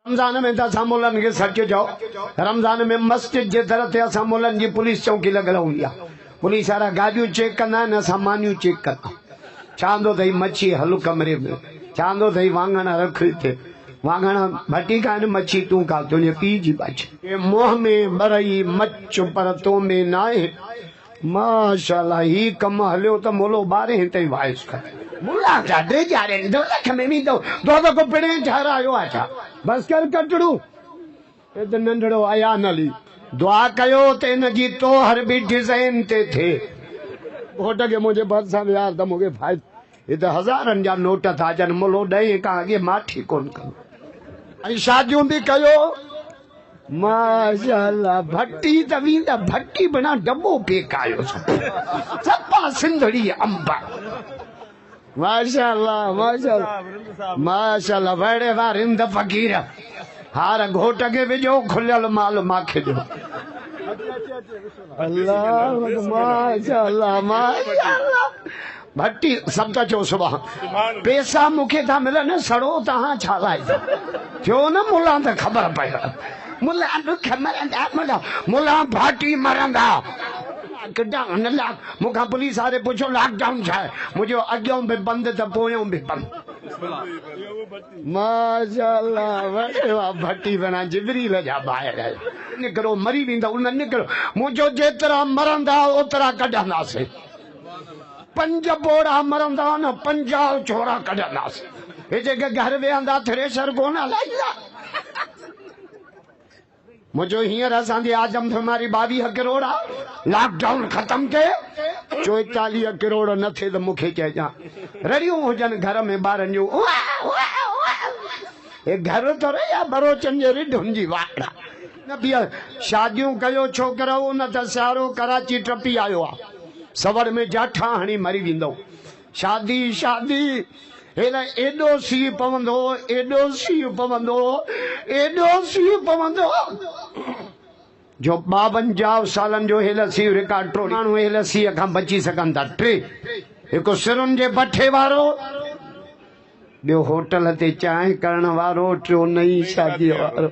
रमजान में तो असां मुल्हनि खे सच चओ, रमजान में मस्जिद जे दर ते असां मुल्हनि जी पुलिस चौकी लॻल हूंदी आहे। पुलिस वारा गाॾियूं चेक कंदा आहिनि, असां मानियूं चेक कंदा। चवंदो अथई मच्छी हल कमरे में, चवंदो अथई वाङण रख हिते, वाङण भटी खाइनि, मच्छी तूं खा, तुंहिंजे पीउ जी बाछी। मोह में बरई मच पर तो में न आहे। माशाअल्लाह ही कम हलियो त मोलो 12 ताईं वाइस कर मुला जाडे जाडे दो लख में भी दो को पिणे ठहरायो आछा बस कर कटड़ू ए त नंढड़ो आया नली दुआ कयो ते इन जी तो हर भी डिजाइन ते थे घोट के मुझे बस सां यार त मुके फायद ये त हजारन जा नोट था जन मुलो दई का आगे माठी कोन कर आई शादियों भी कयो। माशाअल्लाह भट्टी तवींदा भट्टी बना डब्बो पेकायो सपा सिंधड़ी अंबा। माशाअल्लाह माशाअल्लाह माशाअल्लाह बड़े वारिंद फकीर हार घोट के विजो खुलियल माल माखे दो। अल्लाह माशाअल्लाह माशाअल्लाह भट्टी सब का चो सुबह पैसा मुखे था मिलन सड़ो तहां छा लाइ थियो न मुला त खबर पई मुला दुख मरंदा मुला भाटी मरंदा कदा न लाख मुखा पुलिस वाले पूछो लॉकडाउन छा मुझे अॻियों भी बंद त पोयों भी बंद। माशाअल्लाह वाह भट्टी बना जिबरील जा ॿाहिरि निकिरो मरी वेंदा उन निकिरो मुझो जेतिरा मरंदा ओतिरा कढंदासीं 5 बोड़ा मरंदा न 50 छोरा कढंदासीं। हे जेके घर वेहंदा थ्रेशर कोन हलाईंदा मुझो हींअर असांजे आजम हमारी 22 करोड़ लॉकडाउन खत्म के 44 करोड़ न थे तो मुखे चइजां रड़ियूं हुजन घर में ॿारनि जूं ए घर तो या बरोचन जे रिढुनि जी वाड़ा न बिया शादियूं कयो छोकरो न त सारो कराची टपी आयो आ सवर में जाठा हणी मरी वेंदो शादी शादी हेला एडो सी पवंदो एडो सी पवंदो एडो सी पवंदो जो 52 सालन जो हेला सी रिकॉर्ड ट्रो माण्हू हेला सी खां बची सघनि था 3 हिकु सिरुनि जे बठे वारो ॿियो होटल ते चांहि करण वारो टियों नई शादी वारो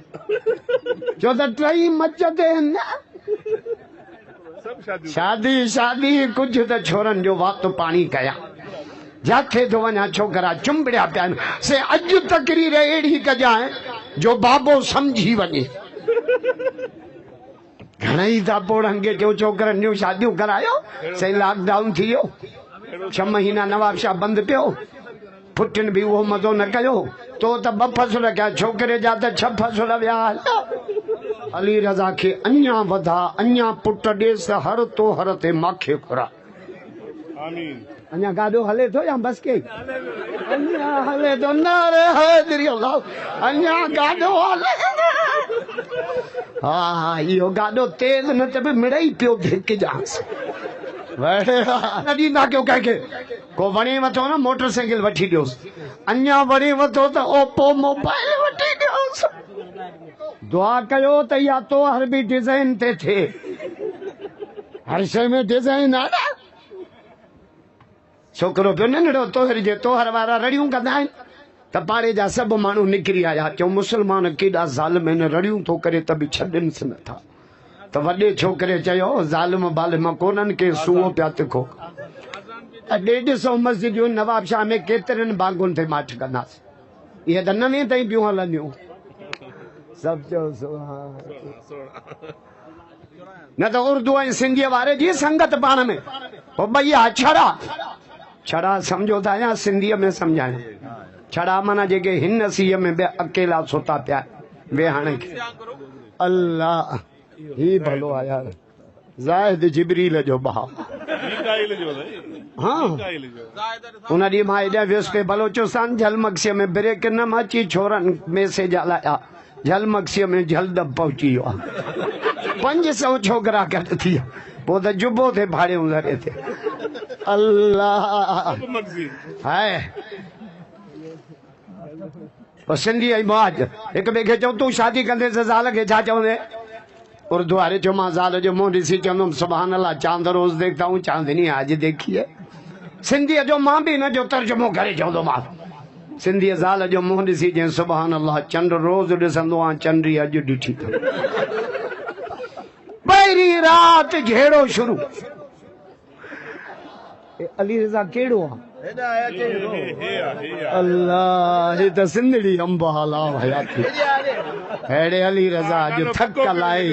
जो त 3 मच ते शादी शादी कुछ त छोरन जो वक्त पानी कया जाथे तो वना छोकरा चुंबड़िया पिया से अज तकरीर एड़ी कजाए जो बाबो समझी वने घणई था पोड़ंगे जो छोकरन जो शादियों करायो से लॉकडाउन थियो 6 महीना नवाब शाह बंद पियो पुटन भी वो मजो न कयो तो त 2 फसुल क्या छोकरे जा त 6 फसुल विया अली रज़ा के अन्या वधा अन्या पुट देस हर तो हर ते माखे खुरा आमीन। अन्या गाडो हले तो या बस के अन्या हले तो नारे हैदरी अल्लाह अन्या गाडो हले हां यो गाडो तेज न ते मिड़ई पियो धिक जास वड़े नदी ना क्यों कह के को वणे वतो ना मोटरसाइकिल वठी दियोस अन्या वणे वतो त ओप्पो मोबाइल वठी दियोस दुआ कयो त या तो हर भी डिजाइन ते थे हर शय में डिजाइन आ छोकरो पियो नंढड़ो तोहर जे तोहर वारा रड़ियूं कंदा आहिनि त पाड़े जा सभु माण्हू निकिरी आया चयो मुसलमान केॾा ज़ालिम आहिनि रड़ियूं थो करे त बि छॾनि नथा त वॾे छोकिरे चयो ज़ालिम बालिम कोन्हनि के सूओ पिया तिखो 150 मस्जिदियूं नवाब शाह में केतिरनि बागुनि ते माठ कंदासीं इहे त 9 ताईं पियूं हलंदियूं सभु चयो न त उर्दू ऐं सिंधीअ वारे जी संगत पाण में पोइ ॿई छड़ा छड़ा समझो था या सिंधीअ में समझाया छड़ा माना जेके हिन सीअ में बि अकेला सोता पिया वेहाणे अल्लाह ही भलो आहे यार ज़ाहिद जिबरील जो भाउ हाँ उन ॾींहुं मां हेॾा वियुसि पे बलोचिस्तान झलमक्सीअ में ब्रेक न अची छोरनि मैसेज हलाया झलमक्सीअ में जल्द पहुची वियो आहे 500 छोकरा गॾु थी विया पोइ त जुबो थे भाड़ियूं लड़े थे अल्लाह हाय सिंधी ऐं मौज हिक ॿिए खे चऊं तूं शादी कंदे ज़ाल खे छा चवंदे उर्दू वारे चयो मां ज़ाल जो मुंहुं ॾिसी चवंदुमि सुभान अल्लाह चांद रोज़ देखता हूँ चांदनी आज देखी है सिंधीअ जो मां बि हिन जो तर्जुमो करे चवंदोमांसि सिंधी ज़ाल जो मुंहुं ॾिसी जंहिं सुभान अल्लाह चंड रोज़ ॾिसंदो आहियां चंडी अॼु ॾिठी पहिरीं राति घेड़ो शुरू अली रज़ा कहिड़ो आहे अल्लाह हे त सिंधड़ी अंब हला हयाती हेड़े अली रज़ा जो थक लाए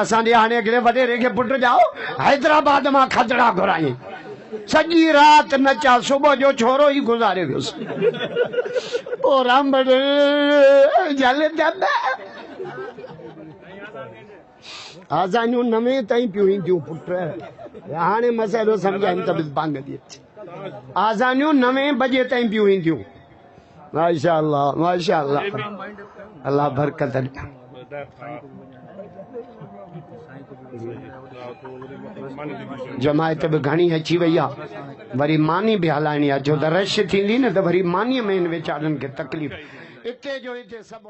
असां जे हाणे अॻिले वॾेरे खे पुट जाओ हैदराबाद मां खजड़ा घुराई सॼी राति नचा सुबुह जो छोरो ई गुज़ारे वियुसि ओ राम जल आज़ानियूं नवे ताईं पियूं ईंदियूं पुट हाणे मसइलो सम्झाइनि त बांग थी अचे आज़ानियूं 9 बजे ताईं पियूं ईंदियूं माशा अल्लाह बरकत जमायत भी घणी अची वई आहे वरी मानी भी हलाइणी आहे छो त रश थींदी न त वरी मानीअ में वीचारनि खे तकलीफ़ इते जो इते सभु